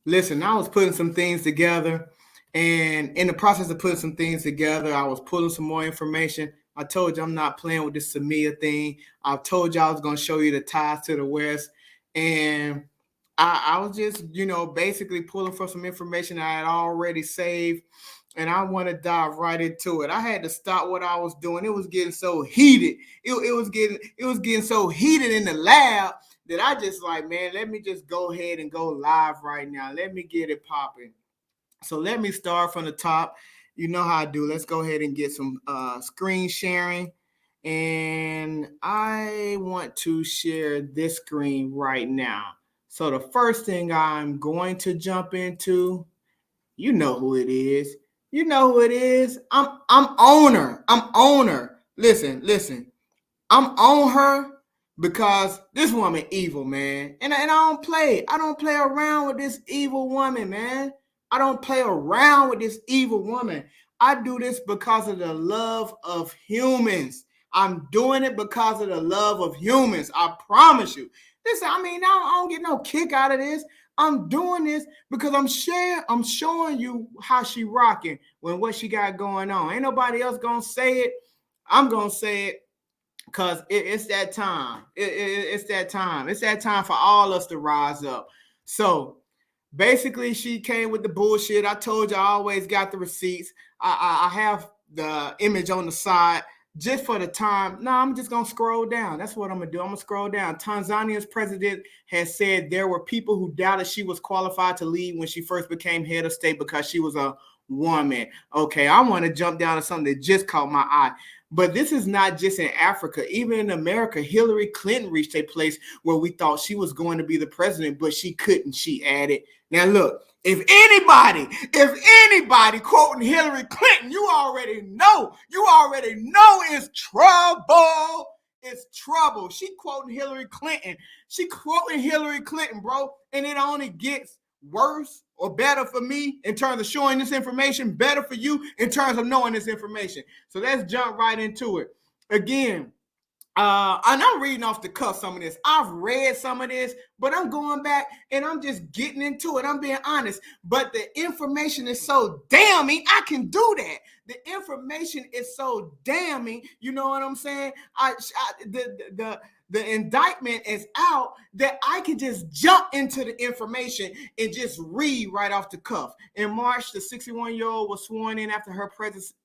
Listen, I was putting some things together, and in the process of putting some things together, I was pulling some more information. I told you I'm not playing with this Samia thing. I told you I was going to show you the ties to the West, and I was just, basically pulling for some information I had already saved, and I want to dive right into it. I had to stop what I was doing. It was getting so heated. It was getting so heated in the lab that I just like, man, let me just go ahead and go live right now. Let me get it popping. So let me start from the top. You know how I do. Let's go ahead and get some screen sharing. And I want to share this screen right now. So the first thing I'm going to jump into, you know who it is. You know who it is. I'm owner. I'm owner. Listen. I'm on her because this woman evil, man. And I don't play. I don't play around with this evil woman, man. I don't play around with this evil woman. I do this because of the love of humans. I'm doing it because of the love of humans. I promise you. Listen, I don't get no kick out of this. I'm doing this because I'm showing you how she rocking when what she got going on. Ain't nobody else gonna say it. I'm gonna say it because it's that time. It's that time. It's that time for all us to rise up. So basically, she came with the bullshit. I told you I always got the receipts. I have the image on the side just for the time. No, I'm just gonna scroll down. That's what I'm gonna do. I'm gonna scroll down. Tanzania's president has said there were people who doubted she was qualified to lead when she first became head of state because she was a woman. Okay, I want to jump down to something that just caught my eye. But this is not just in Africa. Even in America, Hillary Clinton reached a place where we thought she was going to be the president, but she couldn't. She added. Now look, if anybody quoting Hillary Clinton, you already know it's trouble. It's trouble. She quoting Hillary Clinton. She quoting Hillary Clinton, bro. And it only gets worse or better for me in terms of showing this information, better for you in terms of knowing this information. So let's jump right into it. Again, and I'm reading off the cuff some of this. I've read some of this, but I'm going back and I'm just getting into it. I'm being honest. But the information is so damning, I can do that. The information is so damning. You know what I'm saying? The indictment is out that I can just jump into the information and just read right off the cuff. In March, the 61-year-old was sworn in after her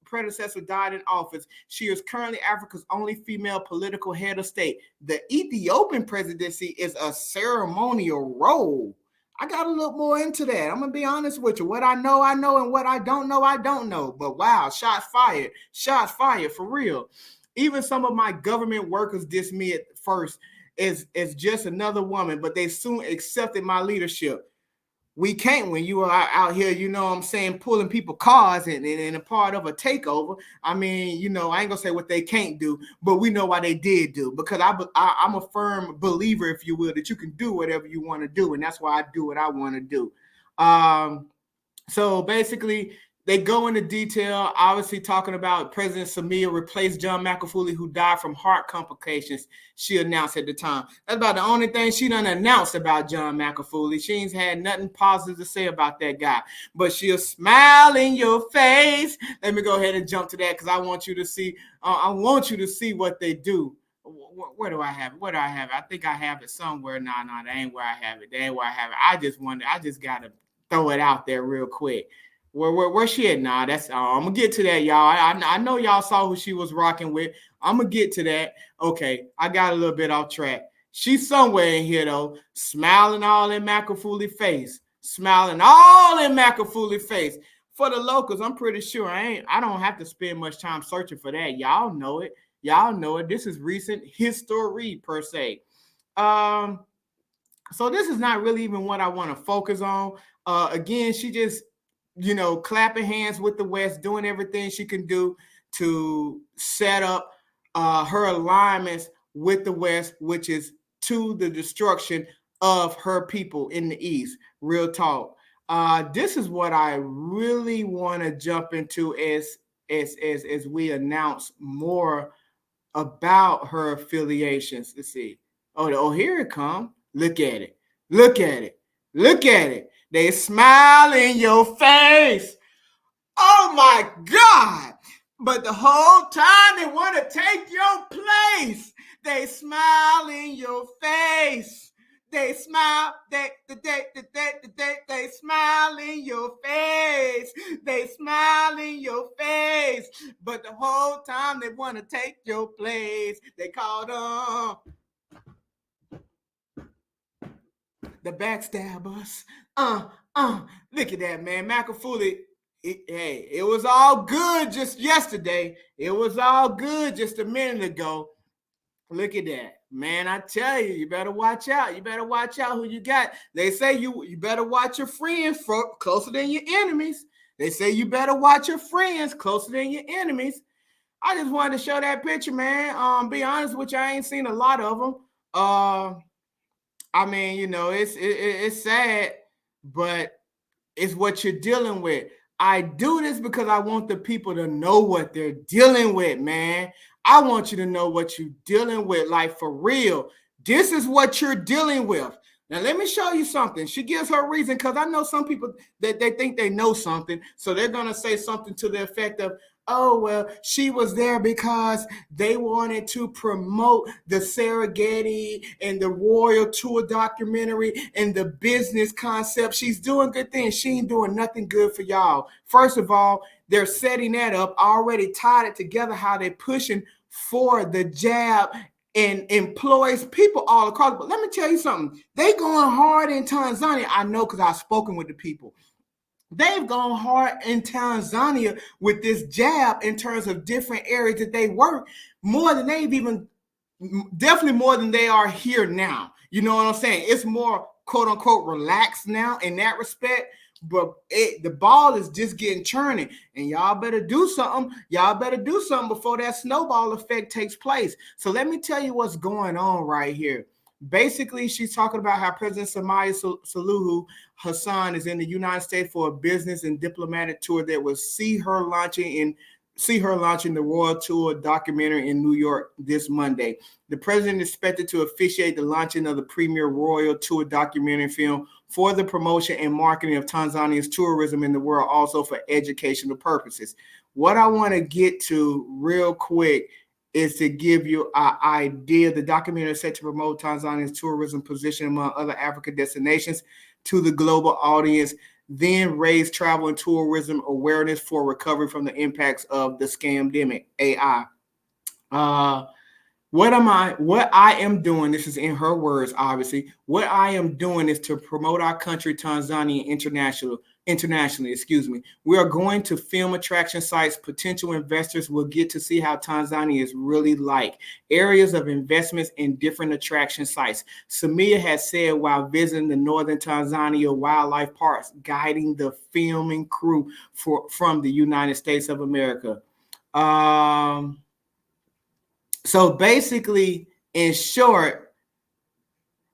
predecessor died in office. She is currently Africa's only female political head of state. The Ethiopian presidency is a ceremonial role. I got to look more into that. I'm going to be honest with you. What I know, and what I don't know. But wow, shots fired. Shots fired for real. Even some of my government workers dissed me at first as just another woman, but they soon accepted my leadership. We can't when you are out here, you know what I'm saying, pulling people cars and a part of a takeover. I mean, I ain't gonna say what they can't do, but we know why they did do, because I'm a firm believer, if you will, that you can do whatever you want to do, and that's why I do what I want to do. So basically, they go into detail, obviously talking about President Samia replaced John McAfee, who died from heart complications, she announced at the time. That's about the only thing she done announced about John McAfee. She ain't had nothing positive to say about that guy. But she'll smile in your face. Let me go ahead and jump to that because I want you to see. What they do. Where do I have it? Where do I have it? I think I have it somewhere. No, that ain't where I have it. That ain't where I have it. I just gotta throw it out there real quick. Where she at? Nah, that's I'm gonna get to that, y'all. I know y'all saw who she was rocking with. I'm gonna get to that. Okay, I got a little bit off track. She's somewhere in here though, smiling all in McAfee face, smiling all in McAfee face. For the locals, I'm pretty sure I don't have to spend much time searching for that. Y'all know it. Y'all know it. This is recent history per se. Um, so this is not really even what I want to focus on. Again, she just clapping hands with the West, doing everything she can do to set up her alignments with the West, which is to the destruction of her people in the East. Real talk. This is what I really want to jump into as we announce more about her affiliations. Let's see. Oh, here it comes. Look at it. Look at it. Look at it. They smile in your face. Oh my God. But the whole time they want to take your place. They smile in your face. They smile, they smile in your face. They smile in your face. But the whole time they want to take your place. They call them the backstabbers. Look at that, man. McAfee. Hey, it was all good just yesterday. It was all good just a minute ago. Look at that, man. I tell you, you better watch out. You better watch out who you got. They say you better watch your friends closer than your enemies. They say you better watch your friends closer than your enemies. I just wanted to show that picture, man. Be honest with you, I ain't seen a lot of them. I mean, you know, it's sad, but it's what you're dealing with. I do this because I want the people to know what they're dealing with, man. I want you to know what you're dealing with, like for real. This is what you're dealing with. Now, let me show you something. She gives her reason because I know some people that they think they know something. So they're going to say something to the effect of, oh, well, she was there because they wanted to promote the Serengeti and the Royal Tour documentary and the business concept. She's doing good things. She ain't doing nothing good for y'all. First of all, they're setting that up, already tied it together, how they're pushing for the jab and employs people all across. But let me tell you something. They going hard in Tanzania. I know because I've spoken with the people. They've gone hard in Tanzania with this jab in terms of different areas that they work more than they've even, definitely more than they are here now. You know what I'm saying? It's more quote unquote relaxed now in that respect. But the ball is just getting churning, and y'all better do something. Y'all better do something before that snowball effect takes place. So let me tell you what's going on right here. Basically, she's talking about how President Samia Suluhu Hassan is in the United States for a business and diplomatic tour that will see her launching the Royal Tour documentary in New York this Monday. The president is expected to officiate the launching of the premier Royal Tour documentary film for the promotion and marketing of Tanzania's tourism in the world, also for educational purposes. What I want to get to real quick is to give you an idea. The documentary is set to promote Tanzania's tourism position among other African destinations to the global audience, then raise travel and tourism awareness for recovery from the impacts of the scamdemic, AI. What I am doing, this is in her words, obviously, what I am doing is to promote our country, Tanzania, internationally, We are going to film attraction sites. Potential investors will get to see how Tanzania is really like. Areas of investments in different attraction sites. Samia has said while visiting the northern Tanzania wildlife parks, guiding the filming crew from the United States of America. So basically, in short,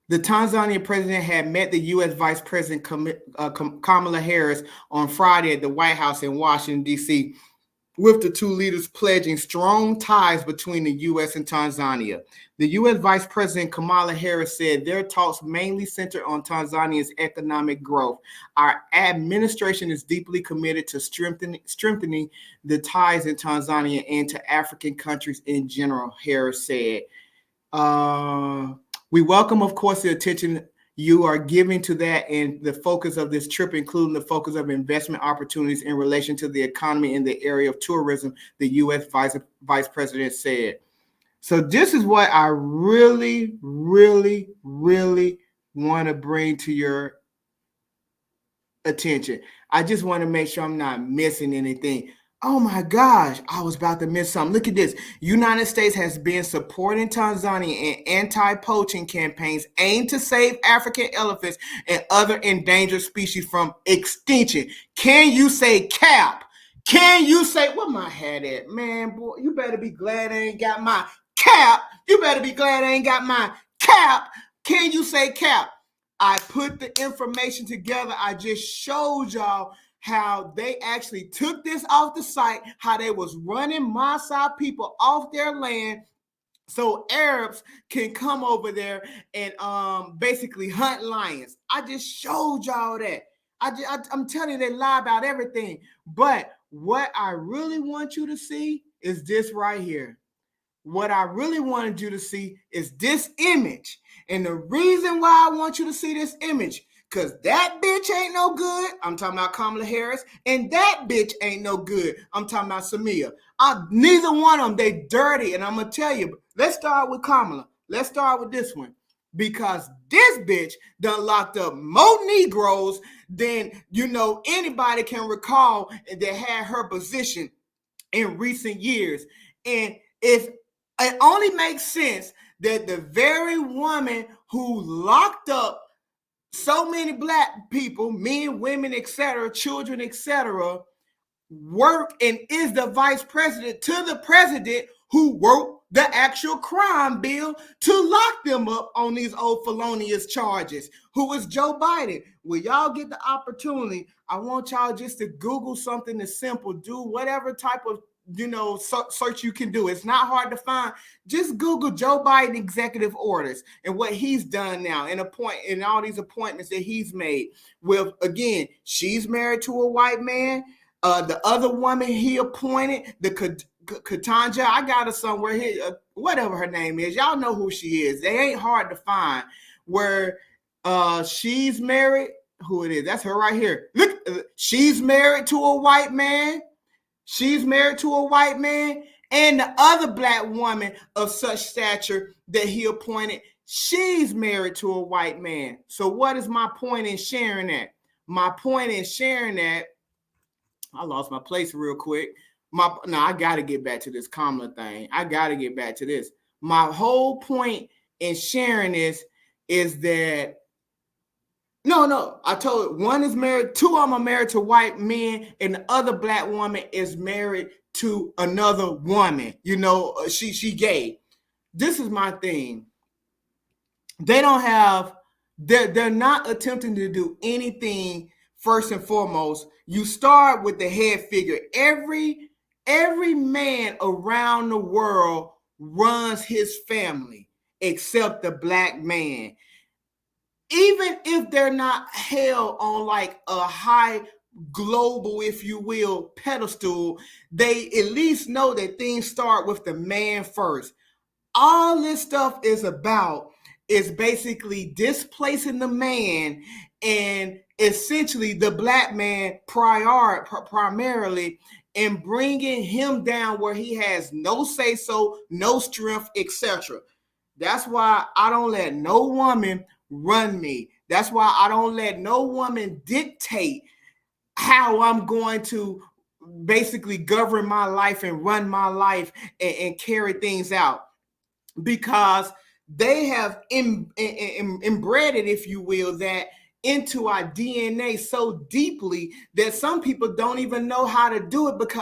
the Tanzanian president had met the U.S. Vice President Kamala Harris on Friday at the White House in Washington, D.C., with the two leaders pledging strong ties between the U.S. and Tanzania. The U.S. Vice President Kamala Harris said their talks mainly center on Tanzania's economic growth. Our administration is deeply committed to strengthening the ties in Tanzania and to African countries in general, Harris said. We welcome, of course, the attention you are giving to that and the focus of this trip, including the focus of investment opportunities in relation to the economy in the area of tourism, the U.S. Vice President said. So this is what I really, really, really want to bring to your attention. I just want to make sure I'm not missing anything. Oh my gosh, I was about to miss something. Look at this. United States has been supporting Tanzania in anti-poaching campaigns aimed to save African elephants and other endangered species from extinction. Can you say cap? Can you say, where my hat at? Man, boy, you better be glad I ain't got my cap. You better be glad I ain't got my cap. Can you say cap? I put the information together. I just showed y'all how they actually took this off the site, how they was running Maasai people off their land so Arabs can come over there and basically hunt lions. I just showed y'all that. I'm telling you, they lie about everything. But what I really want you to see is this right here. What I really wanted you to see is this image. And the reason why I want you to see this image, because that bitch ain't no good. I'm talking about Kamala Harris. And that bitch ain't no good. I'm talking about Samia. Neither one of them, they dirty. And I'm going to tell you, let's start with Kamala. Let's start with this one. Because this bitch done locked up more Negroes than, anybody can recall that had her position in recent years. And it only makes sense that the very woman who locked up so many black people, men, women, etc., children, etc., work and is the vice president to the president who wrote the actual crime bill to lock them up on these old felonious charges, who is Joe Biden. Will y'all get the opportunity? I want y'all just to Google something that's simple. Do whatever type of search you can do. It's not hard to find. Just Google Joe Biden executive orders and what he's done now and all these appointments that he's made. With, again, she's married to a white man. The other woman he appointed, the Katanja, I got her somewhere here, whatever her name is. Y'all know who she is. They ain't hard to find. Where she's married, who it is? That's her right here. Look, she's married to a white man. She's married to a white man, and the other black woman of such stature that he appointed, she's married to a white man. So what is my point in sharing that? My point in sharing that, I lost my place real quick. I got to get back to this Kamala thing. I got to get back to this. My whole point in sharing this is that I told one is married, two of them are married to white men, and the other black woman is married to another woman. She gay. This is my thing. They don't have, they're not attempting to do anything. First and foremost, you start with the head figure. Every man around the world runs his family except the black man. Even if they're not held on like a high global, if you will, pedestal, they at least know that things start with the man first. All this stuff is about is basically displacing the man and essentially the black man primarily, and bringing him down where he has no say-so, no strength, etc. That's why I don't let no woman run me. That's why I don't let no woman dictate how I'm going to basically govern my life and run my life and carry things out, because they have inbred it, if you will, that into our DNA so deeply that some people don't even know how to do it,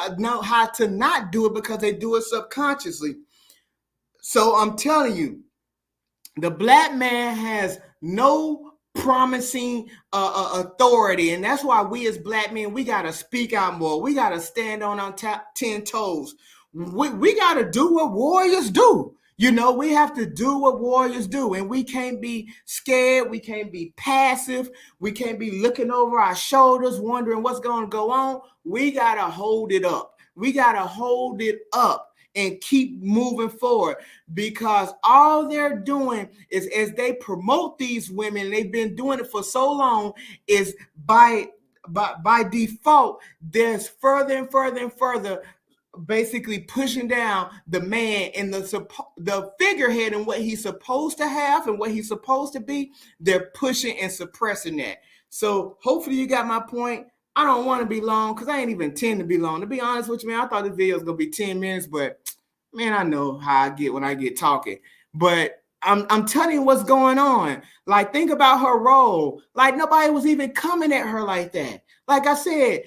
how to not do it, because they do it subconsciously. So I'm telling you, the black man has no promising authority, and that's why we as black men, we got to speak out more. We got to stand on our 10 toes. We got to do what warriors do. We have to do what warriors do, and we can't be scared. We can't be passive. We can't be looking over our shoulders wondering what's going to go on. We got to hold it up. We got to hold it up and keep moving forward, because all they're doing is, as they promote these women, they've been doing it for so long, is by default, there's further and further and further basically pushing down the man and the figurehead and what he's supposed to have and what he's supposed to be. They're pushing and suppressing that. So hopefully you got my point. I don't want to be long, because I ain't even intend to be long. To be honest with you, man, I thought this video was going to be 10 minutes, but man, I know how I get when I get talking. But I'm telling you what's going on. Like, think about her role. Like, nobody was even coming at her like that. Like I said,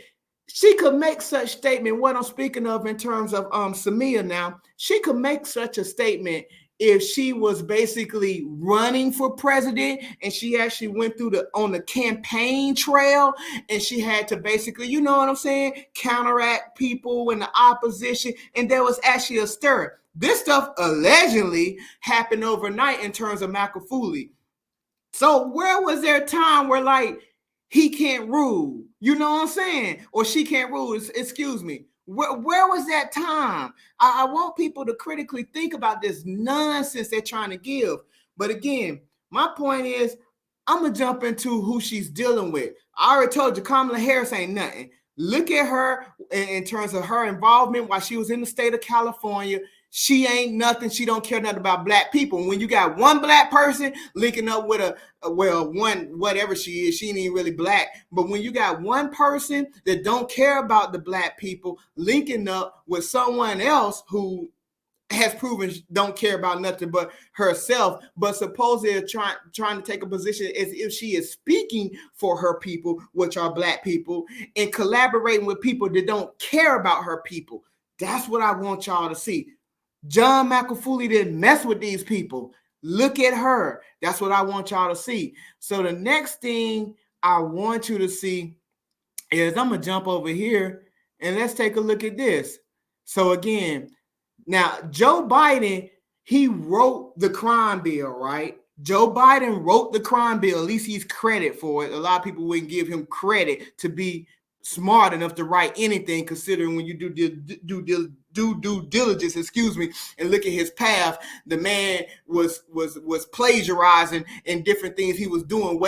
she could make such statement, what I'm speaking of in terms of Samia now, she could make such a statement if she was basically running for president and she actually went through on the campaign trail, and she had to basically, you know what I'm saying, counteract people in the opposition, and there was actually a stir. This stuff allegedly happened overnight in terms of Machiavelli. So where was there a time where, like, he can't rule. You know what I'm saying? Or she can't rule. Excuse me. Where was that time? I want people to critically think about this nonsense they're trying to give. But again, my point is, I'm going to jump into who she's dealing with. I already told you, Kamala Harris ain't nothing. Look at her in terms of her involvement while she was in the state of California. She ain't nothing. She don't care nothing about black people. When you got one black person linking up with one, whatever she is, she ain't even really black. But when you got one person that don't care about the black people linking up with someone else who has proven don't care about nothing but herself, but supposedly trying to take a position as if she is speaking for her people, which are black people, and collaborating with people that don't care about her people. That's what I want y'all to see. John McAfee didn't mess with these people. Look at her. That's what I want y'all to see. So the next thing I want you to see is, I'm going to jump over here and let's take a look at this. So again, now Joe Biden, he wrote the crime bill, right? Joe Biden wrote the crime bill. At least he's credit for it. A lot of people wouldn't give him credit to be smart enough to write anything, considering when you do due diligence, and look at his path, the man was plagiarizing in different things he was doing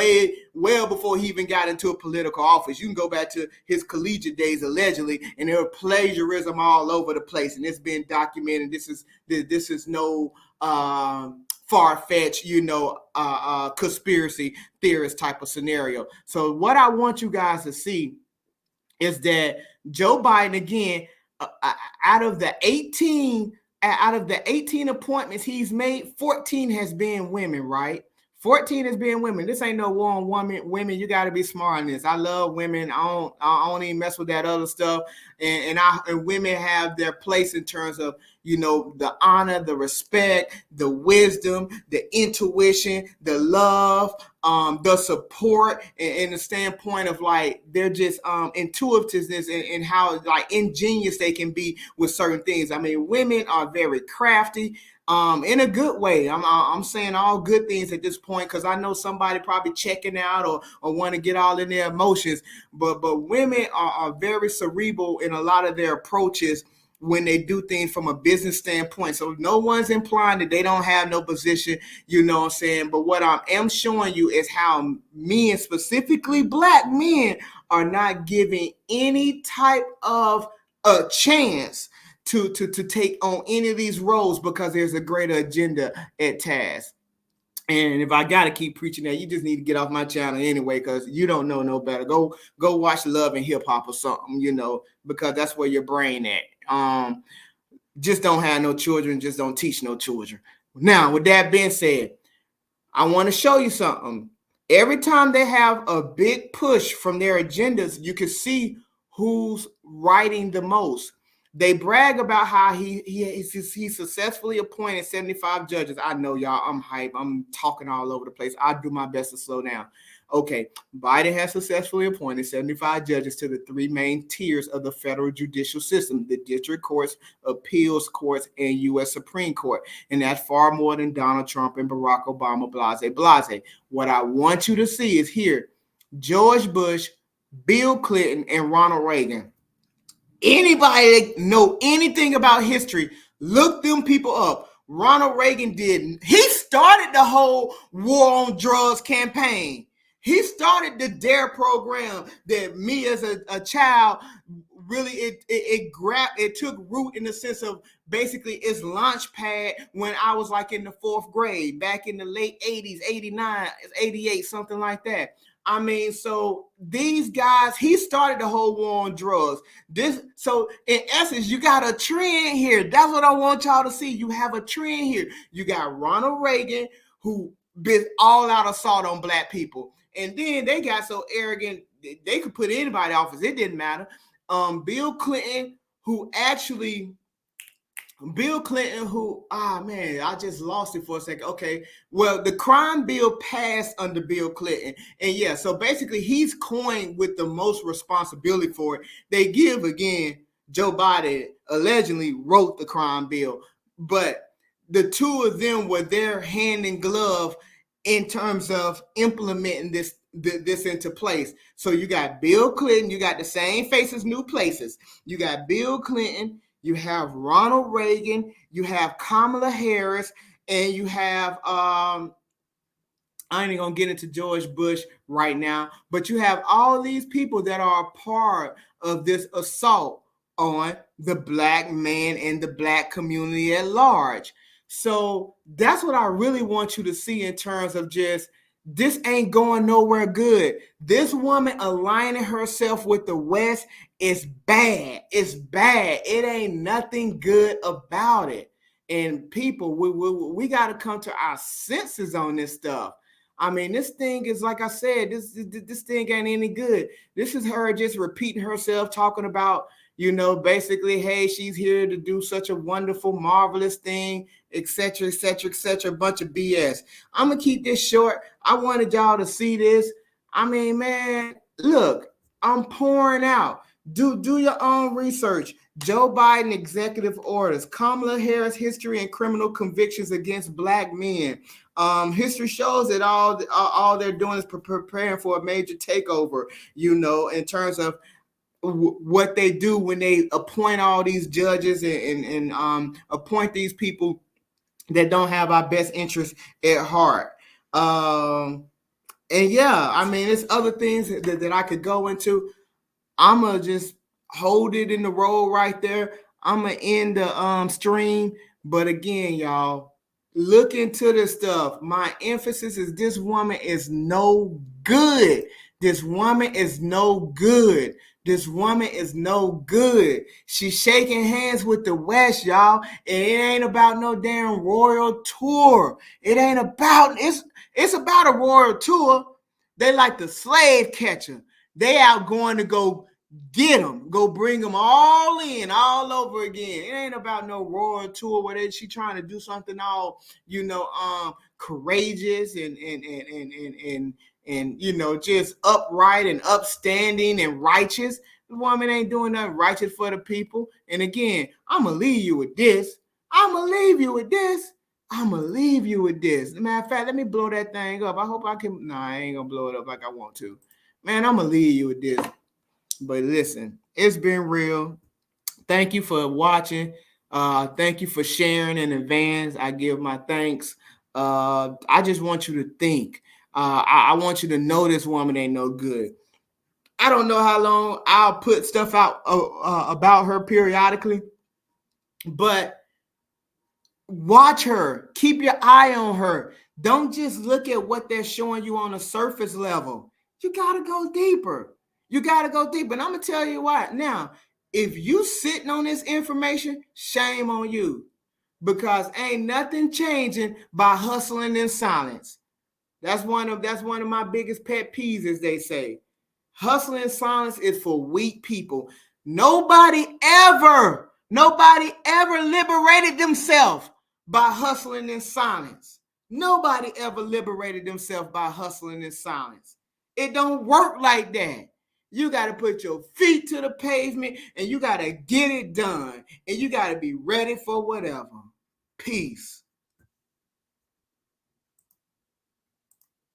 well before he even got into a political office. You can go back to his collegiate days, allegedly, and there was plagiarism all over the place, and it's been documented. This is no far-fetched, conspiracy theorist type of scenario. So what I want you guys to see is that Joe Biden, again, out of the 18 appointments he's made, 14 has been women, right? 14 has been women. This ain't no war on women. You got to be smart on this. I love women. I don't even mess with that other stuff. And women have their place in terms of, the honor, the respect, the wisdom, the intuition, the love, the support, and the standpoint of like they're just intuitiveness and how like ingenious they can be with certain things. I mean, women are very crafty. In a good way. I'm saying all good things at this point, because I know somebody probably checking out or want to get all in their emotions. But women are very cerebral in a lot of their approaches when they do things from a business standpoint. So no one's implying that they don't have no position, you know what I'm saying? But what I am showing you is how men, specifically black men, are not giving any type of a chance to take on any of these roles, because there's a greater agenda at task. And if I gotta keep preaching that, you just need to get off my channel anyway, because you don't know no better. Go watch Love and Hip Hop or something, because that's where your brain at. Just don't have no children. Just don't teach no children. Now, with that being said, I want to show you something. Every time they have a big push from their agendas, you can see who's writing the most. They brag about how he successfully appointed 75 judges. I know, y'all, I'm hype. I'm talking all over the place. I do my best to slow down. Okay, Biden has successfully appointed 75 judges to the three main tiers of the federal judicial system: the district courts, appeals courts, and U.S. Supreme Court. And that's far more than Donald Trump and Barack Obama, blase. What I want you to see is here: George Bush, Bill Clinton, and Ronald Reagan. Anybody that know anything about history, look them people up. Ronald Reagan didn't. He started the whole war on drugs campaign. He started the DARE program that me as a child, really it took root in the sense of basically its launch pad when I was like in the 4th grade, back in the late 80s, 89, 88, something like that. I mean, so these guys, he started the whole war on drugs. So in essence, you got a trend here. That's what I want y'all to see. You have a trend here. You got Ronald Reagan, who been all out assault on black people. And then they got so arrogant, they could put anybody in office. It didn't matter. Bill Clinton, who I just lost it for a second. Okay, well, the crime bill passed under Bill Clinton. And yeah, so basically he's coined with the most responsibility for it. They give, again, Joe Biden allegedly wrote the crime bill, but the two of them were there hand in glove in terms of implementing this this into place. So you got Bill Clinton, you got the same faces, new places. You got Bill Clinton, you have Ronald Reagan, you have Kamala Harris, and you have I ain't gonna get into George Bush right now, but you have all these people that are a part of this assault on the black man and the black community at large. So that's what I really want you to see in terms of just this ain't going nowhere good. This woman aligning herself with the West is bad. It's bad. It ain't nothing good about it. And people, we got to come to our senses on this stuff. I mean, this thing is, like I said, this thing ain't any good. This is her just repeating herself, talking about, basically, hey, she's here to do such a wonderful, marvelous thing, etc., etc., etc., a bunch of BS. I'm going to keep this short. I wanted y'all to see this. I mean, man, look, I'm pouring out. Do your own research. Joe Biden executive orders, Kamala Harris history and criminal convictions against black men. History shows that all they're doing is preparing for a major takeover, in terms of what they do when they appoint all these judges and appoint these people that don't have our best interests at heart. And yeah, I mean, there's other things that I could go into. I'm going to just hold it in the roll right there. I'm going to end the stream. But again, y'all, look into this stuff. My emphasis is this woman is no good. This woman is no good. This woman is no good. She's shaking hands with the West, y'all. And it ain't about no damn royal tour. It ain't about, it's about a royal tour. They like the slave catcher. They out going to go get them, go bring them all in, all over again. It ain't about no royal tour where she trying to do something all, courageous and just upright and upstanding and righteous. The woman ain't doing nothing righteous for the people. And again, I'm gonna leave you with this. As a matter of fact, let me blow that thing up. I hope I can. No, I ain't gonna blow it up like I want to. Man, I'm gonna leave you with this. But listen, it's been real. Thank you for watching. Thank you for sharing in advance. I give my thanks. I just want you to think. I want you to know this woman ain't no good. I don't know how long I'll put stuff out about her periodically, but watch her. Keep your eye on her. Don't just look at what they're showing you on a surface level. You got to go deeper. And I'm going to tell you what. Now, if you sitting on this information, shame on you. Because ain't nothing changing by hustling in silence. That's one of my biggest pet peeves, as they say. Hustling in silence is for weak people. Nobody ever liberated themselves by hustling in silence. Nobody ever liberated themselves by hustling in silence. It don't work like that. You got to put your feet to the pavement and you got to get it done. And you got to be ready for whatever. Peace.